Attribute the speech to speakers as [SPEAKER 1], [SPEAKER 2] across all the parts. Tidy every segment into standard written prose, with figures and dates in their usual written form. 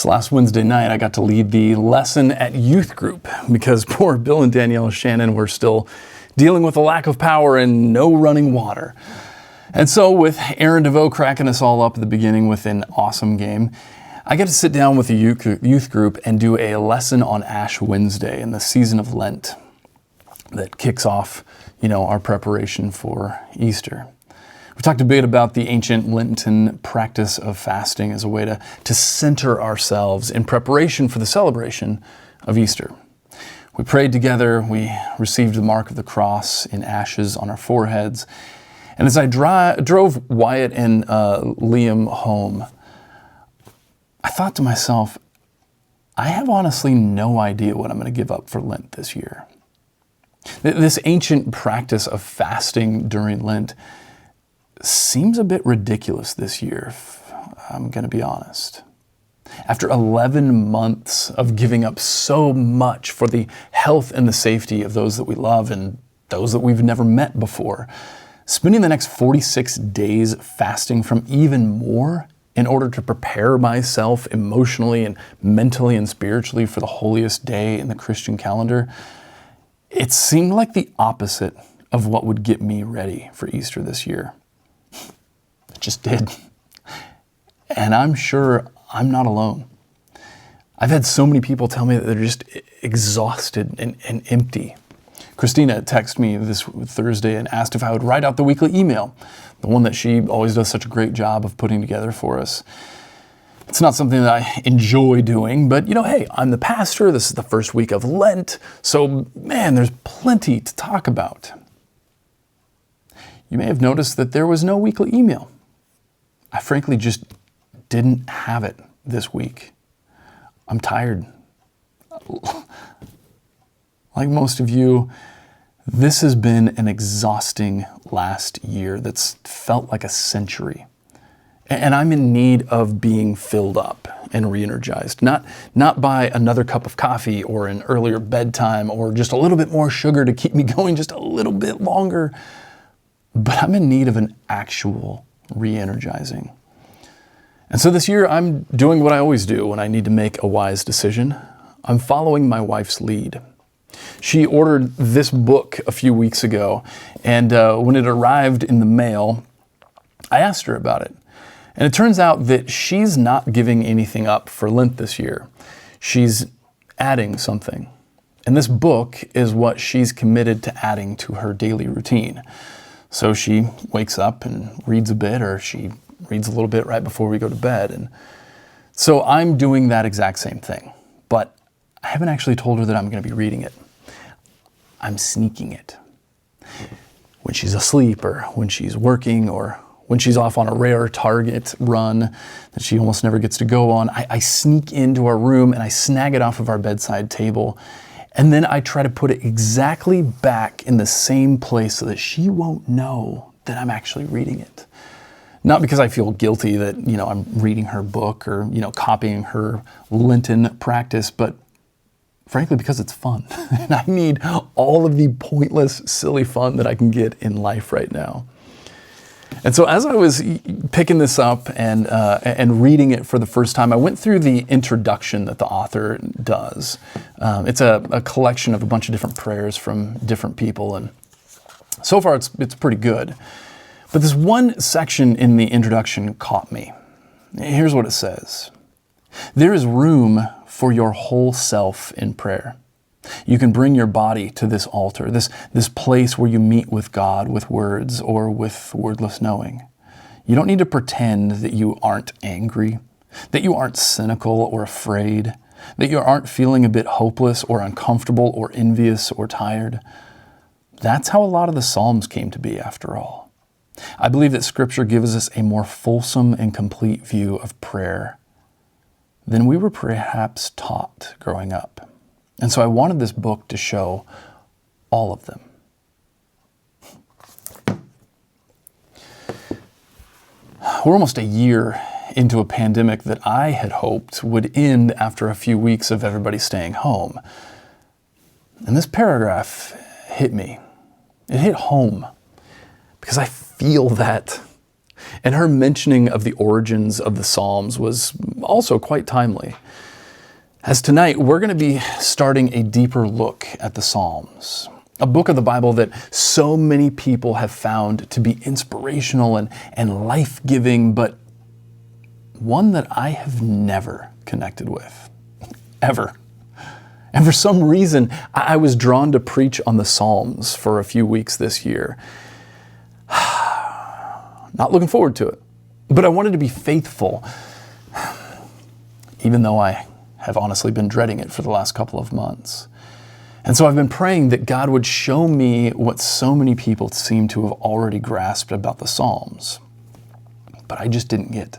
[SPEAKER 1] So last Wednesday night, I got to lead the lesson at youth group because poor Bill and Danielle Shannon were still dealing with a lack of power and no running water. And so with Aaron DeVoe cracking us all up at the beginning with an awesome game, I get to sit down with the youth group and do a lesson on Ash Wednesday in the season of Lent that kicks off, our preparation for Easter. We talked a bit about the ancient Lenten practice of fasting as a way to center ourselves in preparation for the celebration of Easter. We prayed together, we received the mark of the cross in ashes on our foreheads, and as I drove Wyatt and Liam home, I thought to myself, I have honestly no idea what I'm going to give up for Lent this year. This ancient practice of fasting during Lent seems a bit ridiculous this year, if I'm going to be honest. After 11 months of giving up so much for the health and the safety of those that we love and those that we've never met before, spending the next 46 days fasting from even more in order to prepare myself emotionally and mentally and spiritually for the holiest day in the Christian calendar, it seemed like the opposite of what would get me ready for Easter this year. It just did. And I'm sure I'm not alone. I've had so many people tell me that they're just exhausted and empty. Christina texted me this Thursday and asked if I would write out the weekly email, the one that she always does such a great job of putting together for us. It's not something that I enjoy doing, but hey, I'm the pastor. This is the first week of Lent. So man, there's plenty to talk about. You may have noticed that there was no weekly email. I frankly just didn't have it this week. I'm tired. Like most of you, this has been an exhausting last year that's felt like a century. And I'm in need of being filled up and re-energized, not by another cup of coffee or an earlier bedtime or just a little bit more sugar to keep me going just a little bit longer, but I'm in need of an actual re-energizing. And so this year I'm doing what I always do when I need to make a wise decision. I'm following my wife's lead. She ordered this book a few weeks ago, and when it arrived in the mail, I asked her about it. And it turns out that she's not giving anything up for Lent this year. She's adding something. And this book is what she's committed to adding to her daily routine. So she wakes up and reads a bit, or she reads a little bit right before we go to bed. And so I'm doing that exact same thing. But I haven't actually told her that I'm going to be reading it. I'm sneaking it. When she's asleep, or when she's working, or when she's off on a rare target run that she almost never gets to go on, I sneak into our room and I snag it off of our bedside table. And then I try to put it exactly back in the same place so that she won't know that I'm actually reading it. Not because I feel guilty that, I'm reading her book or, copying her Lenten practice, but frankly, because it's fun. And I need all of the pointless, silly fun that I can get in life right now. And so as I was picking this up and reading it for the first time, I went through the introduction that the author does. It's a collection of a bunch of different prayers from different people, and so far it's pretty good. But this one section in the introduction caught me. Here's what it says. There is room for your whole self in prayer. You can bring your body to this altar, this place where you meet with God with words or with wordless knowing. You don't need to pretend that you aren't angry, that you aren't cynical or afraid, that you aren't feeling a bit hopeless or uncomfortable or envious or tired. That's how a lot of the Psalms came to be, after all. I believe that Scripture gives us a more fulsome and complete view of prayer than we were perhaps taught growing up. And so I wanted this book to show all of them. We're almost a year into a pandemic that I had hoped would end after a few weeks of everybody staying home. And this paragraph hit me. It hit home because I feel that And her mentioning of the origins of the Psalms was also quite timely. As tonight, we're going to be starting a deeper look at the Psalms, a book of the Bible that so many people have found to be inspirational and life-giving, but one that I have never connected with, ever. And for some reason, I was drawn to preach on the Psalms for a few weeks this year. Not looking forward to it, but I wanted to be faithful, even though I have honestly been dreading it for the last couple of months. And so I've been praying that God would show me what so many people seem to have already grasped about the Psalms, but I just didn't get.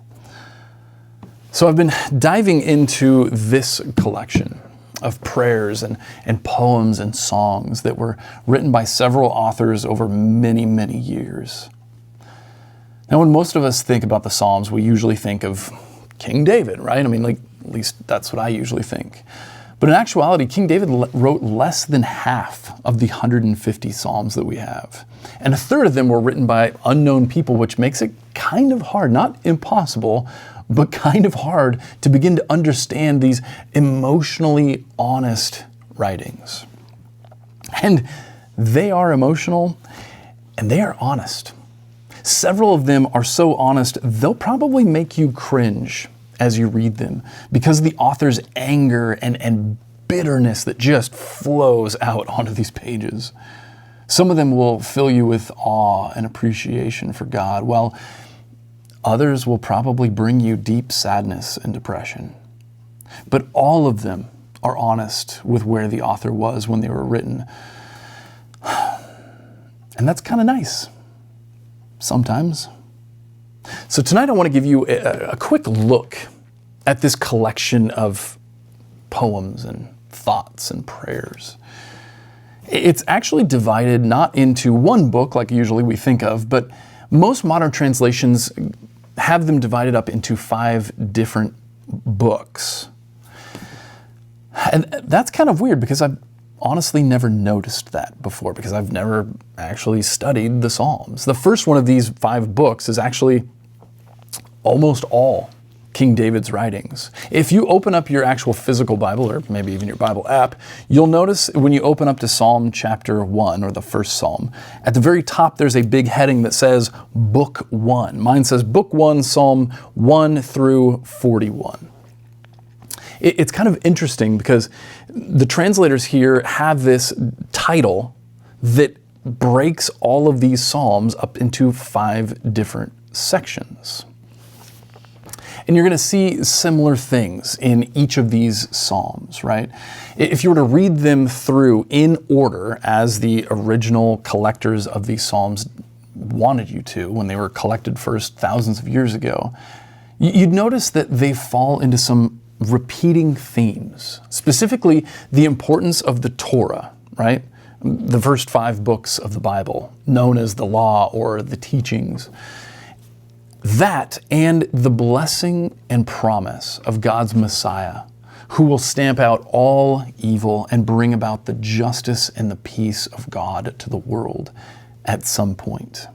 [SPEAKER 1] So I've been diving into this collection of prayers and poems and songs that were written by several authors over many, many years. Now, when most of us think about the Psalms, we usually think of King David, right? I mean, at least that's what I usually think. But in actuality, King David wrote less than half of the 150 Psalms that we have. And a third of them were written by unknown people, which makes it kind of hard, not impossible, but kind of hard to begin to understand these emotionally honest writings. And they are emotional and they are honest. Several of them are so honest, they'll probably make you cringe as you read them because of the author's anger and bitterness that just flows out onto these pages. Some of them will fill you with awe and appreciation for God, while others will probably bring you deep sadness and depression. But all of them are honest with where the author was when they were written. And that's kind of nice. Sometimes. So tonight I want to give you a quick look at this collection of poems and thoughts and prayers. It's actually divided not into one book like usually we think of, but most modern translations have them divided up into 5 different books. And that's kind of weird because I've honestly never noticed that before because I've never actually studied the Psalms. The first one of these 5 books is actually almost all King David's writings. If you open up your actual physical Bible, or maybe even your Bible app, you'll notice when you open up to Psalm chapter 1, or the first Psalm, at the very top there's a big heading that says Book 1. Mine says Book 1, Psalm 1 through 41. It's kind of interesting because the translators here have this title that breaks all of these Psalms up into 5 different sections. And you're going to see similar things in each of these Psalms, right? If you were to read them through in order as the original collectors of these Psalms wanted you to when they were collected first thousands of years ago, you'd notice that they fall into some repeating themes, specifically the importance of the Torah, right? The first 5 books of the Bible, known as the law or the teachings. That and the blessing and promise of God's Messiah, who will stamp out all evil and bring about the justice and the peace of God to the world at some point.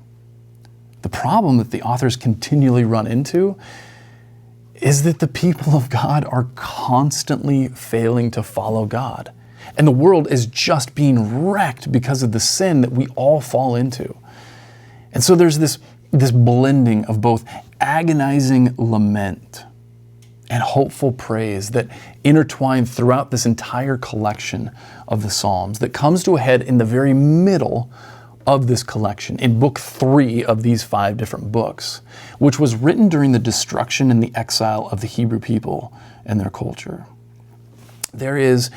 [SPEAKER 1] The problem that the authors continually run into is that the people of God are constantly failing to follow God. And the world is just being wrecked because of the sin that we all fall into. And so there's this blending of both agonizing lament and hopeful praise that intertwine throughout this entire collection of the Psalms that comes to a head in the very middle of this collection, in book 3 of these 5 different books, which was written during the destruction and the exile of the Hebrew people and their culture. There is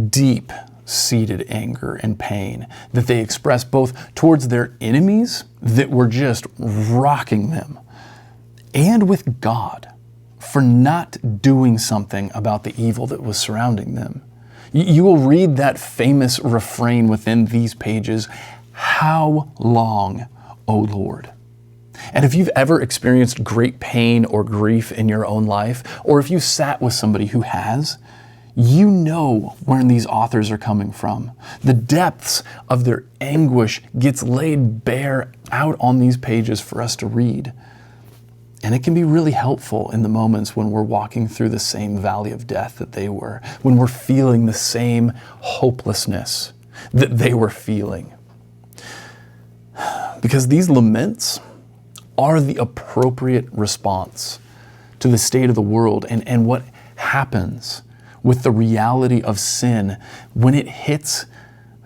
[SPEAKER 1] deep-seated anger and pain that they express both towards their enemies that were just rocking them, and with God for not doing something about the evil that was surrounding them. You will read that famous refrain within these pages, "How long, O Lord?" And if you've ever experienced great pain or grief in your own life, or if you sat with somebody who has, you know where these authors are coming from. The depths of their anguish gets laid bare out on these pages for us to read. And it can be really helpful in the moments when we're walking through the same valley of death that they were, when we're feeling the same hopelessness that they were feeling. Because these laments are the appropriate response to the state of the world and what happens with the reality of sin when it hits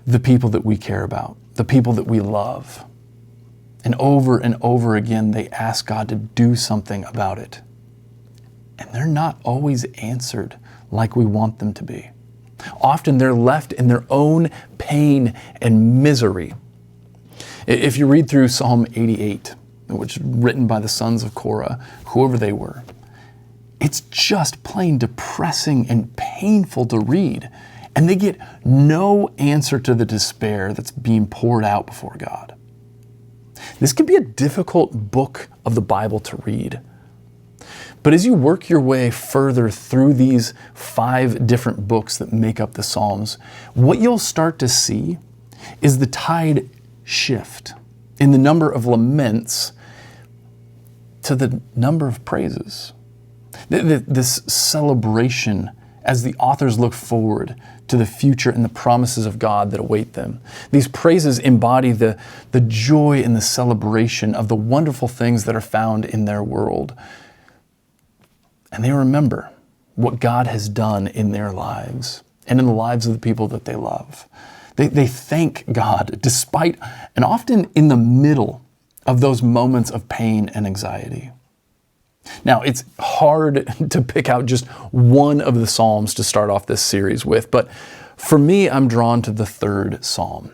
[SPEAKER 1] the people that we care about, the people that we love. And over again, they ask God to do something about it. And they're not always answered like we want them to be. Often they're left in their own pain and misery. If you read through Psalm 88, which is written by the sons of Korah, whoever they were, it's just plain depressing and painful to read. And they get no answer to the despair that's being poured out before God. This can be a difficult book of the Bible to read. But as you work your way further through these 5 different books that make up the Psalms, what you'll start to see is the tide shift in the number of laments to the number of praises. This celebration as the authors look forward to the future and the promises of God that await them. These praises embody the joy and the celebration of the wonderful things that are found in their world. And they remember what God has done in their lives and in the lives of the people that they love. They thank God despite and often in the middle of those moments of pain and anxiety. Now, it's hard to pick out just one of the Psalms to start off this series with, but for me, I'm drawn to the 3rd Psalm.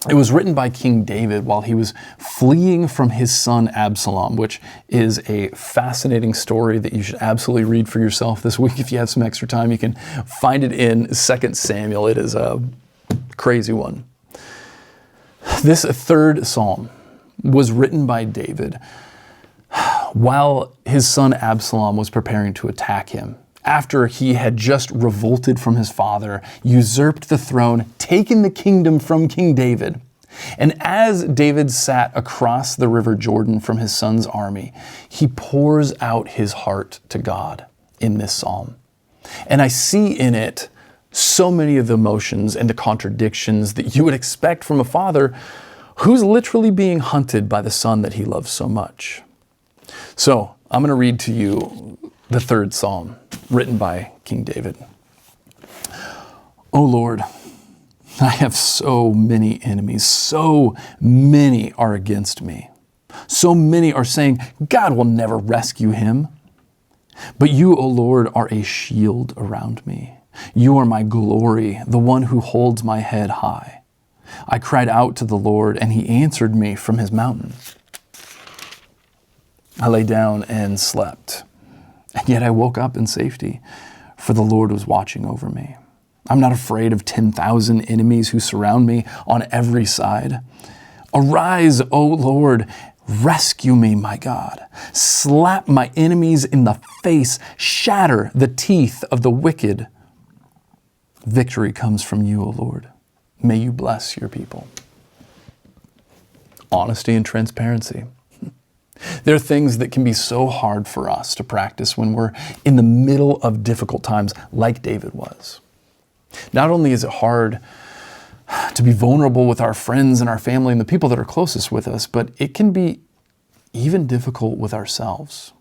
[SPEAKER 1] It was written by King David while he was fleeing from his son Absalom, which is a fascinating story that you should absolutely read for yourself this week. If you have some extra time, you can find it in 2 Samuel. It is a crazy one. This 3rd Psalm was written by David while his son Absalom was preparing to attack him, after he had just revolted from his father, usurped the throne, taken the kingdom from King David. And as David sat across the river Jordan from his son's army, he pours out his heart to God in this psalm. And I see in it so many of the emotions and the contradictions that you would expect from a father who's literally being hunted by the son that he loves so much. So I'm going to read to you the 3rd Psalm, written by King David. O Lord, I have so many enemies. So many are against me. So many are saying, God will never rescue him. But you, O Lord, are a shield around me. You are my glory, the one who holds my head high. I cried out to the Lord, and he answered me from his mountain. I lay down and slept, and yet I woke up in safety, for the Lord was watching over me. I'm not afraid of 10,000 enemies who surround me on every side. Arise, O Lord, rescue me, my God. Slap my enemies in the face, shatter the teeth of the wicked. Victory comes from you, O Lord. May you bless your people. Honesty and transparency. There are things that can be so hard for us to practice when we're in the middle of difficult times, like David was. Not only is it hard to be vulnerable with our friends and our family and the people that are closest with us, but it can be even difficult with ourselves.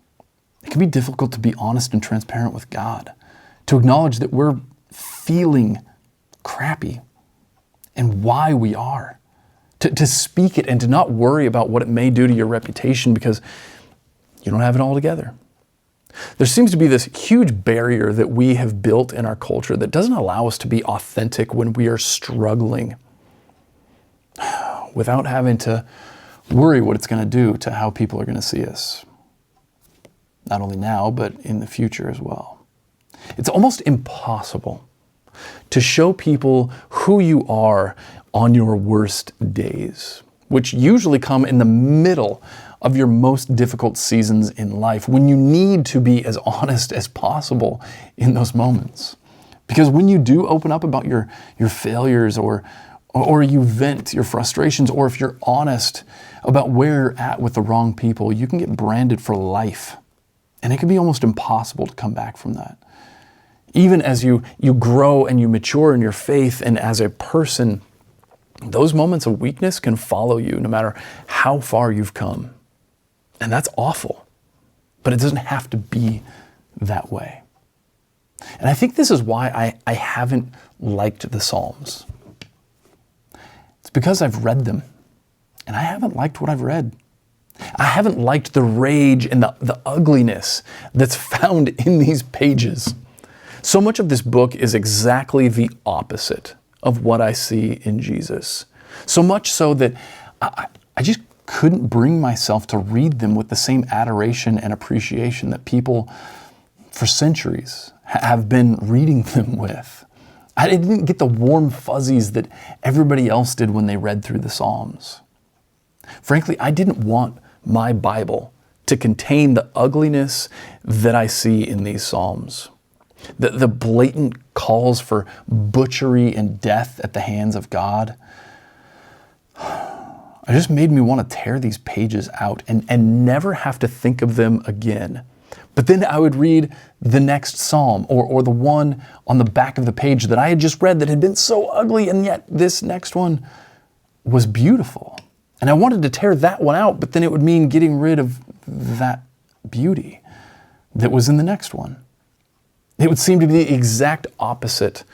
[SPEAKER 1] It can be difficult to be honest and transparent with God, to acknowledge that we're feeling crappy and why we are. To speak it and to not worry about what it may do to your reputation because you don't have it all together. There seems to be this huge barrier that we have built in our culture that doesn't allow us to be authentic when we are struggling without having to worry what it's going to do to how people are going to see us. Not only now, but in the future as well. It's almost impossible to show people who you are on your worst days, which usually come in the middle of your most difficult seasons in life, when you need to be as honest as possible in those moments. Because when you do open up about your failures or or you vent your frustrations, or if you're honest about where you're at with the wrong people, you can get branded for life. And it can be almost impossible to come back from that. Even as you grow and you mature in your faith and as a person, those moments of weakness can follow you no matter how far you've come. And that's awful. But it doesn't have to be that way. And I think this is why I haven't liked the Psalms. It's because I've read them, and I haven't liked what I've read. I haven't liked the rage and the ugliness that's found in these pages. So much of this book is exactly the opposite of what I see in Jesus. So much so that I just couldn't bring myself to read them with the same adoration and appreciation that people for centuries have been reading them with. I didn't get the warm fuzzies that everybody else did when they read through the Psalms. Frankly, I didn't want my Bible to contain the ugliness that I see in these Psalms. The blatant calls for butchery and death at the hands of God. It just made me want to tear these pages out and never have to think of them again. But then I would read the next Psalm or the one on the back of the page that I had just read that had been so ugly, and yet this next one was beautiful. And I wanted to tear that one out, but then it would mean getting rid of that beauty that was in the next one. It would seem to be the exact opposite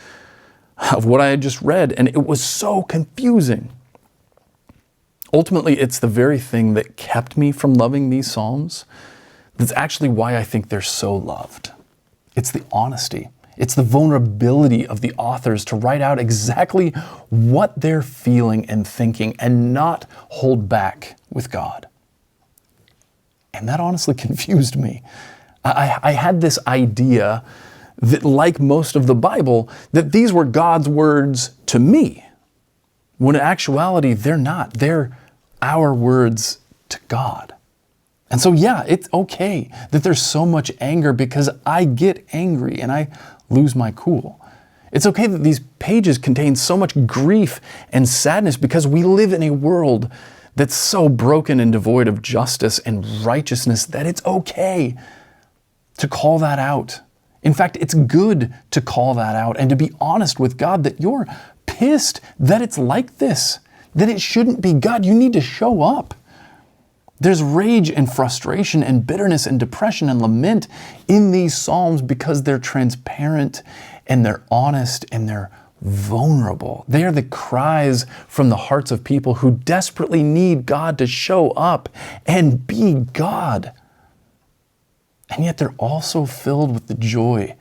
[SPEAKER 1] of what I had just read, and it was so confusing. Ultimately, it's the very thing that kept me from loving these Psalms. That's actually why I think they're so loved. It's the honesty. It's the vulnerability of the authors to write out exactly what they're feeling and thinking and not hold back with God. And that honestly confused me. I had this idea that, like most of the Bible, that these were God's words to me, when in actuality, they're not. They're our words to God. And so, yeah, it's okay that there's so much anger because I get angry and I lose my cool. It's okay that these pages contain so much grief and sadness because we live in a world that's so broken and devoid of justice and righteousness that it's okay to call that out. In fact, it's good to call that out and to be honest with God that you're pissed that it's like this, that it shouldn't be. God, you need to show up. There's rage and frustration and bitterness and depression and lament in these Psalms because they're transparent and they're honest and they're vulnerable. They are the cries from the hearts of people who desperately need God to show up and be God. And yet they're also filled with the joy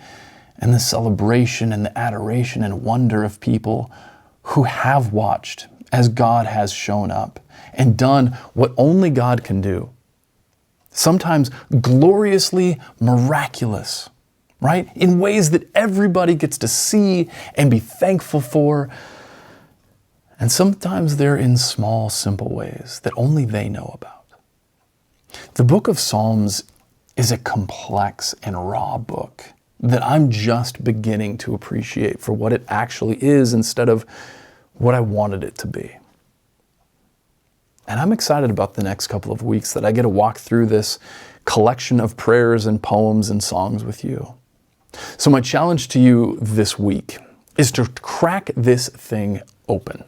[SPEAKER 1] and the celebration and the adoration and wonder of people who have watched as God has shown up and done what only God can do. Sometimes gloriously miraculous, right? In ways that everybody gets to see and be thankful for. And sometimes they're in small, simple ways that only they know about. The book of Psalms is a complex and raw book that I'm just beginning to appreciate for what it actually is instead of what I wanted it to be. And I'm excited about the next couple of weeks that I get to walk through this collection of prayers and poems and songs with you. So my challenge to you this week is to crack this thing open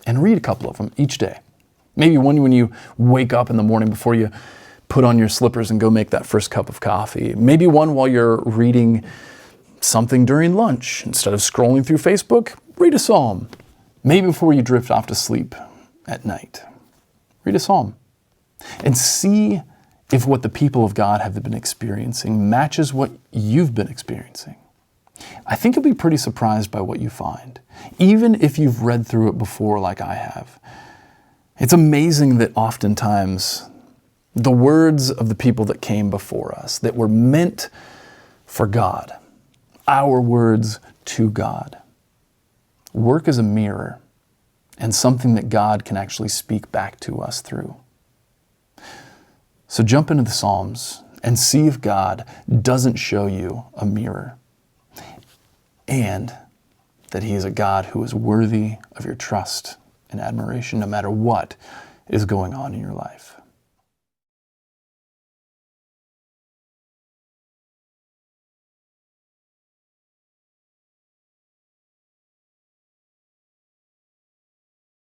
[SPEAKER 1] and read a couple of them each day. Maybe one when you wake up in the morning before you put on your slippers and go make that first cup of coffee. Maybe one while you're reading something during lunch. Instead of scrolling through Facebook, read a psalm. Maybe before you drift off to sleep at night. Read a psalm and see if what the people of God have been experiencing matches what you've been experiencing. I think you'll be pretty surprised by what you find, even if you've read through it before like I have. It's amazing that oftentimes the words of the people that came before us, that were meant for God, our words to God, work as a mirror and something that God can actually speak back to us through. So jump into the Psalms and see if God doesn't show you a mirror. And that He is a God who is worthy of your trust and admiration no matter what is going on in your life.